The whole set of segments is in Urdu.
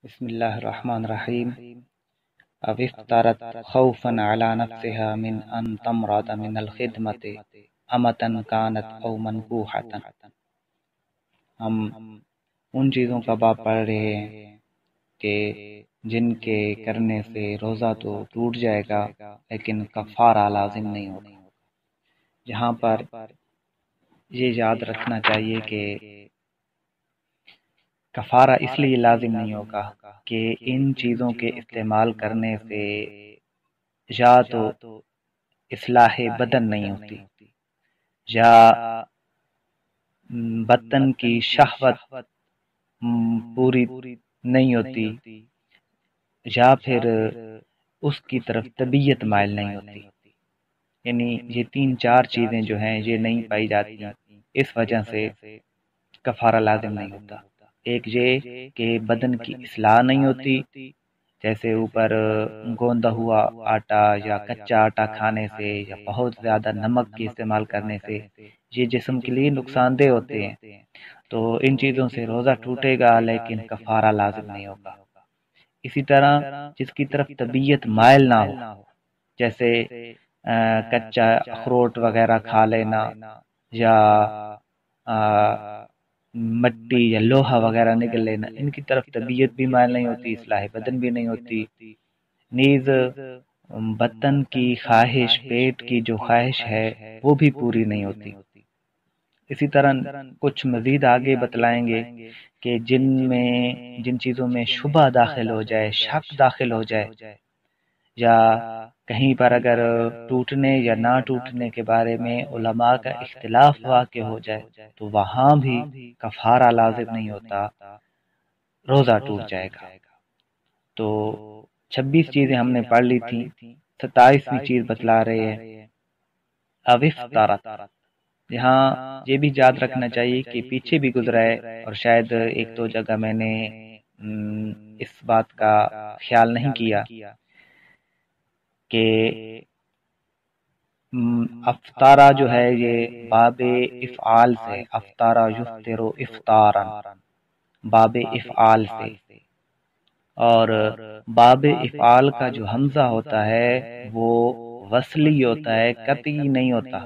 بسم اللہ الرحمن الرحیم. او افطرت خوفا علی نفسها من ان تمرض من الخدمت امتا كانت او منکوحتا. ہم ان چیزوں کا باب پڑھ رہے ہیں کہ جن کے کرنے سے روزہ تو ٹوٹ جائے گا لیکن کفارہ لازم نہیں ہوگا. جہاں پر یہ یاد رکھنا چاہیے کہ کفارہ اس لیے لازم نہیں ہوگا کہ ان چیزوں کے استعمال کرنے سے یا تو اصلاح بدن نہیں ہوتی، یا بدن کی شہوت پوری نہیں ہوتی، یا پھر اس کی طرف طبیعت مائل نہیں ہوتی. یعنی یہ تین چار چیزیں جو ہیں یہ نہیں پائی جاتی، اس وجہ سے کفارہ لازم نہیں ہوتا. ایک یہ کہ بدن کی اصلاح نہیں ہوتی، جیسے اوپر گوندا ہوا آٹا یا کچا آٹا کھانے سے یا بہت زیادہ نمک کے استعمال کرنے سے یہ جسم کے لیے نقصان دہ ہوتے ہیں. تو ان چیزوں سے روزہ ٹوٹے گا لیکن کفارہ لازم نہیں ہوگا. اسی طرح جس کی طرف طبیعت مائل نہ ہو، جیسے کچا اخروٹ وغیرہ کھا لینا، یا مٹی یا لوہا وغیرہ نکل لینا، ان کی طرف طبیعت بھی مائل نہیں ہوتی، اصلاح بدن بھی نہیں ہوتی. نیز بدن کی خواہش، پیٹ کی جو خواہش ہے وہ بھی پوری نہیں ہوتی. اسی طرح کچھ مزید آگے بتلائیں گے کہ جن چیزوں میں شبہ داخل ہو جائے، شک داخل ہو جائے، یا کہیں پر اگر ٹوٹنے یا نہ ٹوٹنے کے بارے میں علماء کا اختلاف واقع ہو جائے تو وہاں بھی کفارہ لازم نہیں ہوتا، روزہ ٹوٹ جائے گا. تو 26 چیزیں ہم نے پڑھ لی تھیں. 27ویں چیز بتلا رہے ہیں او افطرت. یہاں یہ بھی یاد رکھنا چاہیے کہ پیچھے بھی گزرا ہے اور شاید ایک دو جگہ میں نے اس بات کا خیال نہیں کیا کہ افطارہ جو ہے یہ باب افعال سے، افطارہ یفطر افطارا، باب افعال سے. اور باب افعال کا جو حمزہ ہوتا ہے وہ وصلی ہوتا ہے، قطعی نہیں ہوتا.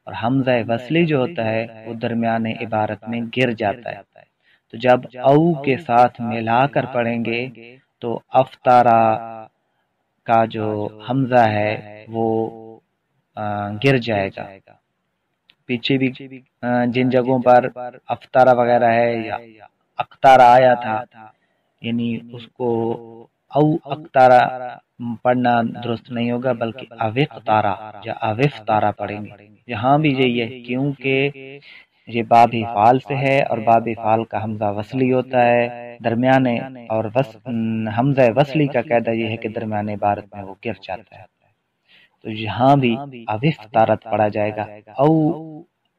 اور حمزہ وصلی جو ہوتا ہے وہ درمیان عبارت میں گر جاتا ہے. تو جب او کے ساتھ ملا کر پڑھیں گے تو افطارہ کا جو حمزہ ہے وہ گر جائے گا. پیچھے بھی جن جگہوں پر افطارہ وغیرہ ہے یا اقتارہ آیا تھا، یعنی اس کو او اقتارہ پڑھنا درست نہیں ہوگا بلکہ اوقتارہ یا اوفتارہ پڑھیں گے. یہاں بھی یہی ہے کیونکہ یہ باب فعال سے ہے اور باب فعال کا حمزہ وصلی ہوتا ہے درمیانے، اور حمزہ وصلی کا قاعدہ یہ ہے کہ درمیان عبارت میں وہ گر جاتا ہے. تو یہاں بھی اوفتارت پڑھا جائے گا، او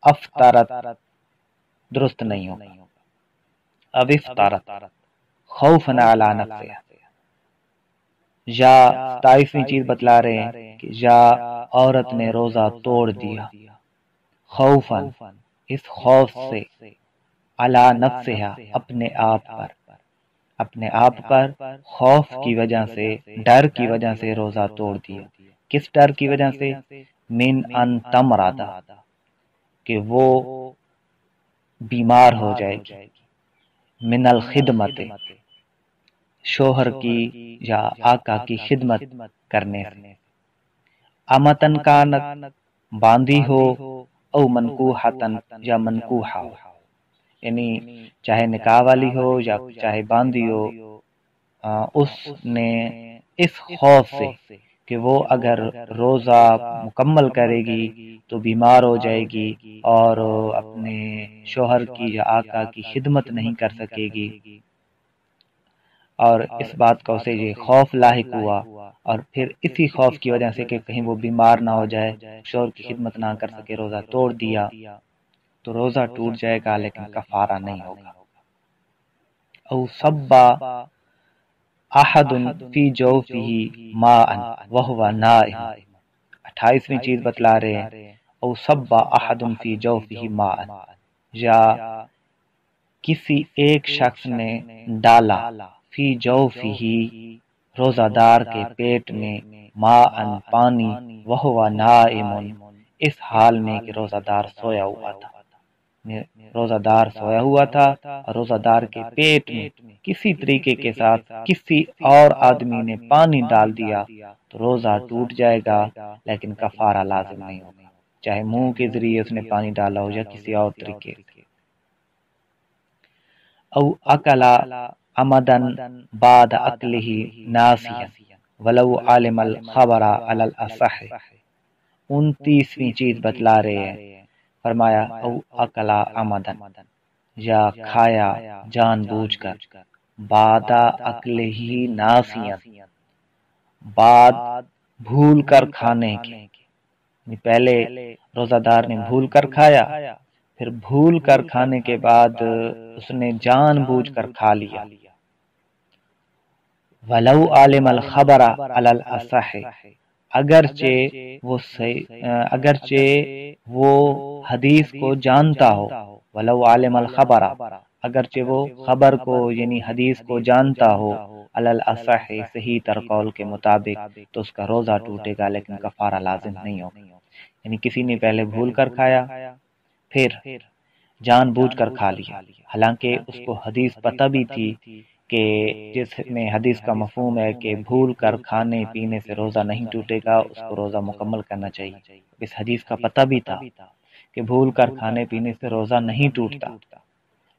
افطارت درست نہیں ہوگا. اوفتارت خوفن علی نفسها. یا 27ویں چیز بتلا رہے ہیں کہ یا عورت نے روزہ توڑ دیا، خوفن اس خوف سے، علی نفسها اپنے آپ پر خوف کی وجہ سے، ڈر کی وجہ سے روزہ توڑ دیا. کس ڈر کی وجہ سے؟ من ان تمرض، کہ وہ بیمار ہو جائے گی، من الخدمت شوہر کی یا آقا کی خدمت کرنے سے. امتن کانت باندھی ہو، او منکوحتن یا منکوحہ ہو، یعنی چاہے نکاح والی ہو یا چاہے باندھی ہو، اس نے اس خوف سے کہ وہ اگر روزہ مکمل کرے گی تو بیمار ہو جائے گی اور اپنے شوہر کی یا آقا کی خدمت نہیں کر سکے گی، اور اس بات کا اسے یہ خوف لاحق ہوا، اور پھر اسی خوف کی وجہ سے کہ کہیں وہ بیمار نہ ہو جائے، شوہر کی خدمت نہ کر سکے، روزہ توڑ دیا تو روزہ ٹوٹ جائے گا لیکن کفارہ نہیں ہوگا. او صبا احد فی جوفہ ماء وہو نائم. 28ویں چیز بتلا رہے ہیں او صبا احد فی جوفہ ماء، یا کسی ایک شخص نے ڈالا فی جوفہ روزہ دار کے پیٹ میں ماء پانی وہو نائم اس حال میں کہ روزہ دار سویا ہوا تھا، روزہ دار سویا ہوا تھا اور روزہ دار کے پیٹ میں کسی طریقے کے ساتھ کسی اور آدمی نے پانی ڈال دیا تو روزہ ٹوٹ جائے گا، لیکن کفارہ لازم نہیں ہوگا، چاہے منہ کے ذریعے اس نے پانی ڈالا ہو یا کسی اور طریقے سے۔ او اکلا عمدن بعد اکلہ ناسیا ولو عالم الخبر علی الاصح، 29ویں چیز بتلا رہے ہیں، فرمایا او اکلا عمدن، یا کھایا جان بوجھ کر، بعد اکلہ ناسیا، بعد بھول کر کھانے کے، پہلے روزہ دار نے بھول کر کھایا، پھر بھول کر کھانے کے بعد اس نے جان بوجھ کر کھا لیا، ولو عالم الخبر علی الاصح، اگرچہ وہ حدیث کو جانتا ہو، ولو عالم الخبر، اگرچہ وہ خبر کو یعنی حدیث کو جانتا ہو، علی الاصح صحیح تر قول کے مطابق، تو اس کا روزہ ٹوٹے گا لیکن کفارہ لازم نہیں ہوگا۔ یعنی کسی نے پہلے بھول کر کھایا، پھر جان بوجھ کر کھا لیا، حالانکہ اس کو حدیث پتہ بھی تھی کہ جس میں حدیث کا مفہوم ہے کہ بھول کر کھانے پینے سے روزہ نہیں ٹوٹے گا، اس کو روزہ مکمل کرنا چاہیے، اس حدیث کا پتہ بھی تھا کہ بھول کر کھانے پینے سے روزہ نہیں ٹوٹتا،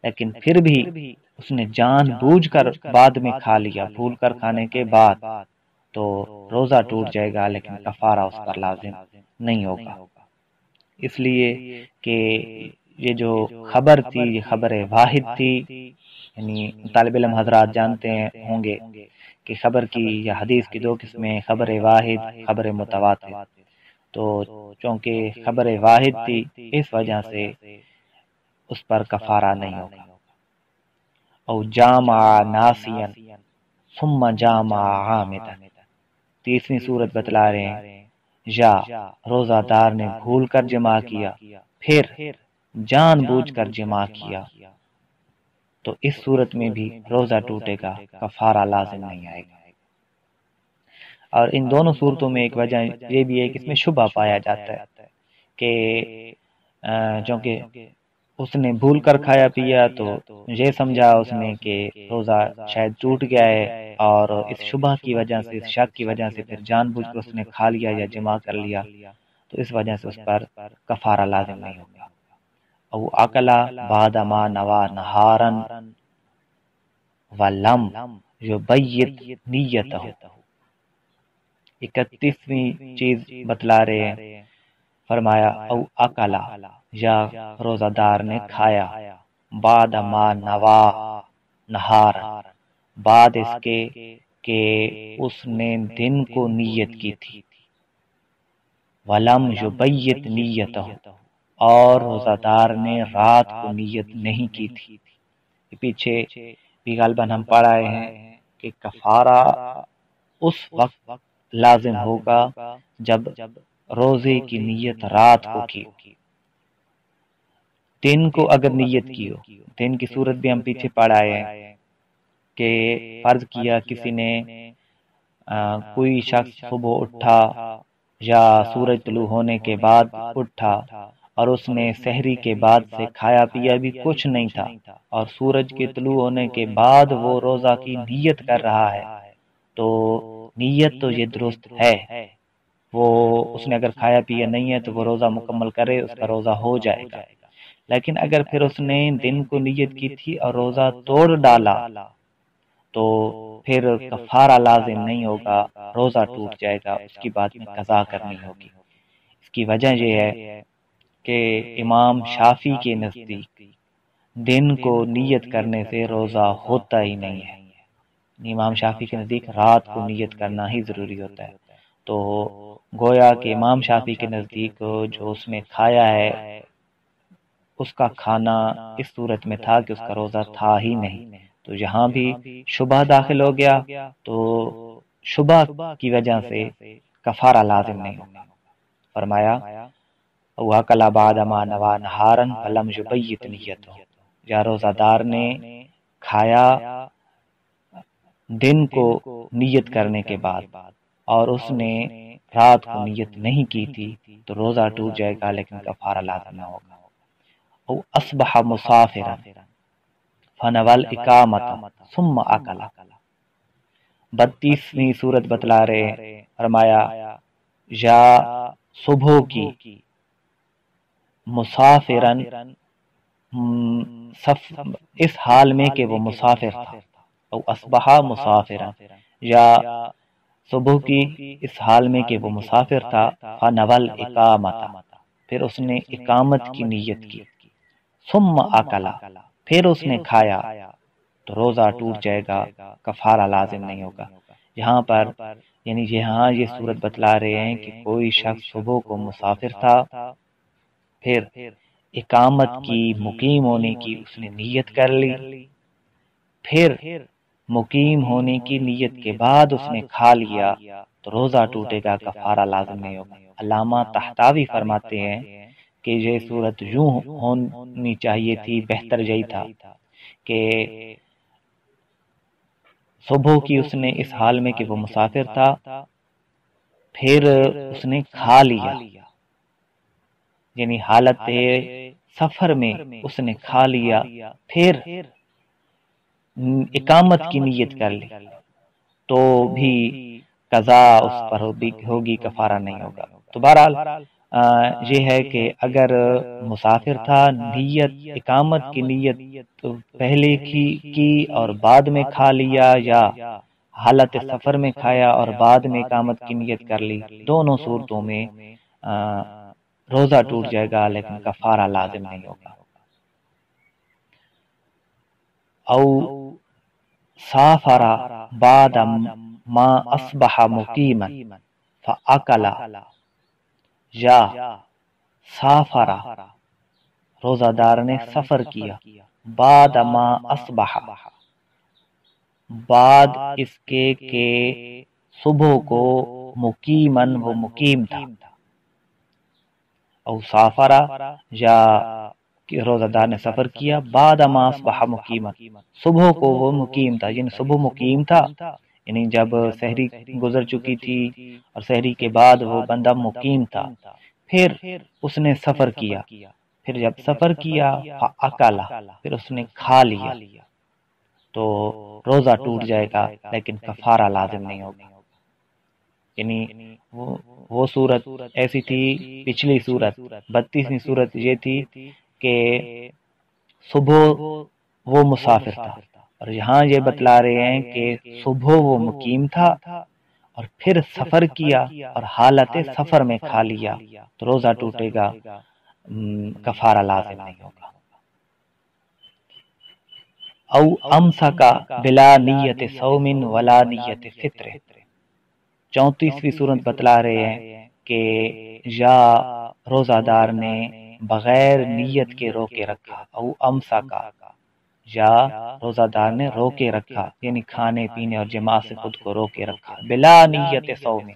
لیکن پھر بھی اس نے جان بوجھ کر بعد میں کھا لیا، بھول کر کھانے کے بعد، تو روزہ ٹوٹ جائے گا لیکن کفارہ اس پر لازم نہیں ہوگا، اس لیے کہ یہ جو خبر تھی یہ خبر واحد تھی، یعنی طالب علم حضرات جانتے ہوں گے کہ خبر کی یا حدیث کی دو قسمیں، خبر واحد، خبر متواتر، تو چونکہ خبر واحد تھی اس وجہ سے اس پر کفارہ نہیں ہوگا۔ او جامع ناسیا ثم جامع عامدا، تیسری صورت بتلا رہے ہیں، یا روزہ دار نے بھول کر جمع کیا پھر جان بوجھ کر جمع کیا، تو اس صورت میں بھی روزہ ٹوٹے گا، کفارہ لازم نہیں آئے گا۔ اور ان دونوں صورتوں میں ایک وجہ یہ بھی ہے کہ اس میں شبہ پایا جاتا ہے کہ چونکہ اس نے بھول کر کھایا پیا تو یہ سمجھا اس نے کہ روزہ شاید ٹوٹ گیا ہے، اور اس شبہ کی وجہ سے، اس شک کی وجہ سے پھر جان بوجھ کر اس نے کھا لیا یا جمع کر لیا، تو اس وجہ سے اس پر کفارہ لازم نہیں ہوگا۔ او اکلا بعد ما نوا نہارا ولم یبیت نیتہ، 31ویں چیز بتلا رہے ہیں، فرمایا او اکلا، یا روزہ دار نے کھایا، بعد ما نوا نہارا، بعد اس کے کہ اس نے دن کو نیت کی تھی، ولم یبیت نیتہ، اور روزہ دار نے رات کو نیت نہیں کی تھی۔ پیچھے بھی غالباً ہم پڑھ آئے ہیں کہ کفارہ اس وقت لازم ہوگا جب روزے کی نیت رات کو کی، دن کو اگر نیت کی ہو، دن کی صورت بھی ہم پیچھے پڑھ آئے ہیں کہ فرض کیا کسی نے کوئی شخص صبح اٹھا یا سورج طلوع ہونے کے بعد اٹھا اور اس نے سحری کے بعد سے کھایا پیا بھی کچھ نہیں تھا، اور سورج کے طلوع ہونے کے بعد وہ روزہ کی نیت کر رہا ہے، تو نیت تو یہ درست ہے، وہ اس نے اگر کھایا پیا نہیں ہے تو وہ روزہ مکمل کرے، اس کا روزہ ہو جائے گا، لیکن اگر پھر اس نے دن کو نیت کی تھی اور روزہ توڑ ڈالا تو پھر کفارہ لازم نہیں ہوگا، روزہ ٹوٹ جائے گا، اس کی بعد میں قضا کرنی ہوگی۔ اس کی وجہ یہ ہے کہ امام شافعی کے نزدیک دن کو نیت کرنے سے روزہ ہوتا ہی نہیں ہے، امام شافعی کے نزدیک رات کو نیت کرنا ہی ضروری ہوتا ہے، تو گویا کہ امام شافعی کے نزدیک جو اس نے کھایا ہے اس کا کھانا اس صورت میں تھا کہ اس کا روزہ تھا ہی نہیں، تو یہاں بھی شبہ داخل ہو گیا، تو شبہ کی وجہ سے کفارہ لازم نہیں ہوگا۔ فرمایا وَأَكَلَ بَعْدَ مَا نَوَى نَهَارًا فَلَمْ يُبَيِّتْ نِيَّتَهُ، یا روزہ دار نے کھایا دن کو نیت کرنے کے بعد اور اس نے رات کو نیت نہیں کی تھی تو روزہ ٹوٹ جائے گا لیکن کفارہ لازم نہ ہوگا۔ او اصبح مسافرا فنوى الاقامۃ ثم اکل، 32ویں صورت بتلا رہے، فرمایا یا صبح کی مسافرن اس حال میں کہ وہ مسافر تھا، او اصبح مسافرا، یا صبح کی اس حال میں کہ وہ مسافر تھا، فنوى الاقامۃ، پھر اس نے اقامت کی نیت کی، ثم اکل، پھر اس نے کھایا تو روزہ ٹوٹ جائے گا، کفارہ لازم نہیں ہوگا۔ یہاں پر یعنی یہاں یہ صورت بتلا رہے ہیں کہ کوئی شخص صبح کو مسافر تھا، پھر اقامت کی، مقیم ہونے کی اس نے نیت کر لی، پھر مقیم ہونے کی نیت کے بعد اس نے کھا لیا تو روزہ ٹوٹے گا، کفارہ لازم نہیں ہوگا۔ علامہ طحطاوی فرماتے ہیں کہ یہ صورت یوں ہونی چاہیے تھی، بہتر یہی تھا کہ صبح کی اس نے اس حال میں کہ وہ مسافر تھا، پھر اس نے کھا لیا، یعنی حالت سفر میں اس نے کھا لیا، پھر اقامت کی نیت کر لی تو بھی قضا اس پر ہوگی، کفارہ نہیں ہوگا۔ تو بہرحال یہ ہے کہ اگر مسافر تھا، نیت اقامت کی نیت پہلے کی اور بعد میں کھا لیا، یا حالت سفر میں کھایا اور بعد میں اقامت کی نیت کر لی، دونوں صورتوں میں روزہ ٹوٹ جائے گا لیکن کفارہ لازم نہیں ہوگا۔ او سافر بعد ما اصبح مقیما فاکل، یا سافر، روزہ دار نے سفر کیا، بعد ما اصبح، بعد اس کے کہ صبح کو، مقیمن وہ مقیم تھا، او سافرہ، یا روزہ دار نے سفر کیا بعد ما اصبح مقیما، صبح کو وہ مقیم تھا، یعنی صبح مقیم تھا، یعنی جب سحری گزر چکی تھی اور سحری کے بعد وہ بندہ مقیم تھا، پھر اس نے سفر کیا، پھر جب سفر کیا فاکل، پھر اس نے کھا لیا تو روزہ ٹوٹ جائے گا لیکن کفارہ لازم نہیں ہوگا۔ یعنی وہ صورت ایسی تھی، پچھلی صورت 32ویں صورت یہ تھی کہ صبح وہ مسافر تھا، اور یہاں یہ بتلا رہے ہیں کہ صبح وہ مقیم تھا اور پھر سفر کیا اور حالت سفر میں کھا لیا تو روزہ ٹوٹے گا، کفارہ لازم نہیں ہوگا۔ او امسکا بلا نیت صوم ولا نیت فطر، 34ویں صورت بتلا رہے ہیں کہ یا روزہ دار نے بغیر نیت کے روکے رکھا، او امسکا، یا روزہ دار نے روکے رکھا، یعنی کھانے پینے اور جماع سے خود کو روکے رکھا، بلا نیت صوم،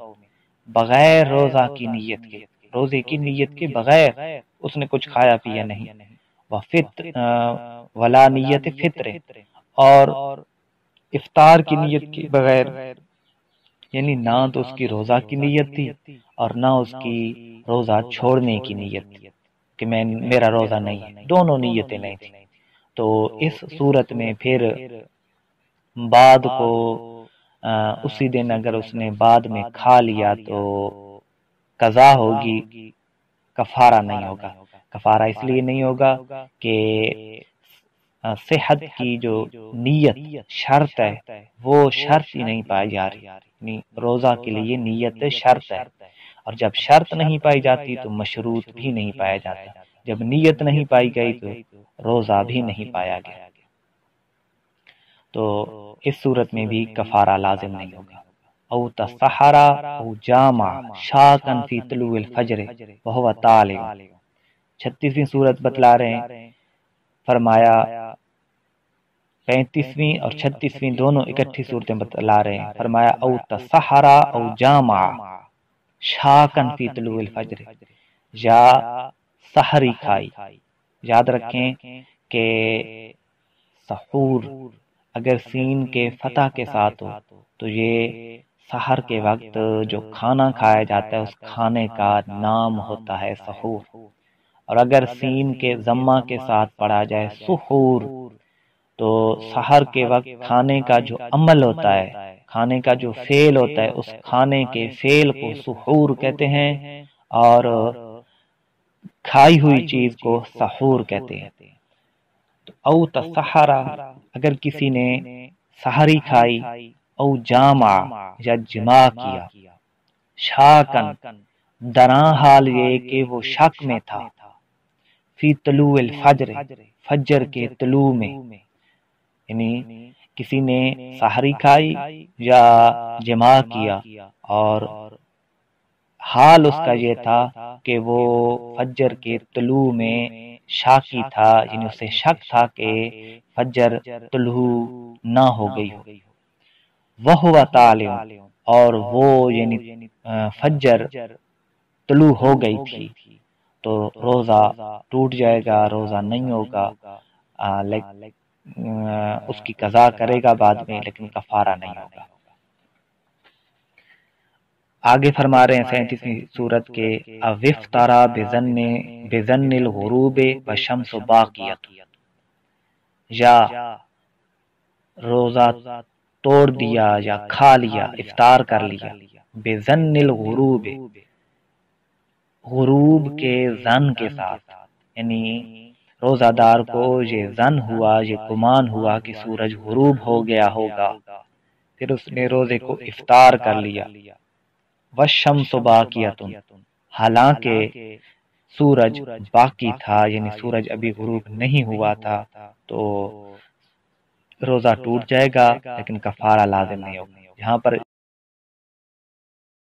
بغیر روزہ کی نیت کے، روزے کی نیت کے بغیر اس نے کچھ کھایا پیا نہیں، ولا نیت فطر، اور افطار کی نیت کے بغیر، یعنی نہ تو اس کی روزہ کی نیت تھی اور نہ اس کی روزہ چھوڑنے کی نیت تھی کہ میرا روزہ نہیں ہے، دونوں نیتیں نہیں تھی، تو اس صورت میں پھر بعد کو اسی دن اگر اس نے بعد میں کھا لیا تو قضا ہوگی، کفارہ نہیں ہوگا۔ کفارہ اس لیے نہیں ہوگا کہ صحت کی جو نیت شرط ہے وہ شرط ہی نہیں پائی جا رہی، یعنی روزہ کے لیے نیت شرط ہے، اور جب شرط نہیں پائی جاتی تو مشروط بھی نہیں پایا جاتا، جب نیت نہیں پائی گئی تو روزہ بھی نہیں پایا گیا، تو اس صورت میں بھی کفارہ لازم نہیں ہوگا۔ او تسحرا او جامع شاکن فی طلوع الفجر وہو طالع، 36ویں صورت بتلا رہے ہیں، فرمایا 35ویں اور 36ویں دونوں اکٹھی صورتیں بتلا رہے ہیں، فرمایا او تسحرا او جامع شاکن فی طلوع الفجر، یا سحری کھائی، یاد رکھیں کہ سحور اگر سین کے فتح کے ساتھ ہو تو یہ سحر کے وقت جو کھانا کھایا جاتا ہے اس کھانے کا نام ہوتا ہے سحور، اور اگر سین کے ضمہ کے ساتھ پڑھا جائے سحور تو سحر کے وقت کھانے کا جو عمل ہوتا ہے، کھانے کا جو فعل ہوتا ہے، اس کھانے کے فعل کو سحور کہتے ہیں، اور کھائی ہوئی چیز کو سحور کہتے ہیں۔ تو او تسحرا، اگر کسی نے سحری کھائی، او جامع یا جماع کیا، شاکن دراں حال یہ کہ وہ شک میں تھا، فی طلوع الفجر فجر کے طلوع میں، یعنی کسی نے سحری کھائی یا جماع کیا اور حال اس کا یہ تھا کہ وہ فجر کے طلوع میں شاکی تھا، یعنی اسے شک تھا کہ فجر طلوع نہ ہو گئی ہو، وہو طالع، اور وہ یعنی فجر طلوع ہو گئی تھی، تو روزہ ٹوٹ جائے گا، روزہ نہیں ہوگا، اس کی قضا کرے گا بعد میں، لیکن کفارہ نہیں ہوگا۔ آگے فرما رہے ہیں 37ویں سورت کے اوفترا بظن الغروب والشمس باقیۃ، یا روزہ توڑ دیا یا کھا لیا، افطار کر لیا، بظن الغروب، غروب کے ظن کے ساتھ، یعنی روزہ دار کو یہ ظن ہوا، یہ گمان ہوا کہ سورج غروب ہو گیا ہوگا، پھر اس نے روزے کو افطار کر لیا، والشمس باقیۃ، حالانکہ سورج باقی تھا، یعنی سورج ابھی غروب نہیں ہوا تھا، تو روزہ ٹوٹ جائے گا لیکن کفارہ لازم نہیں ہوگا۔ یہاں پر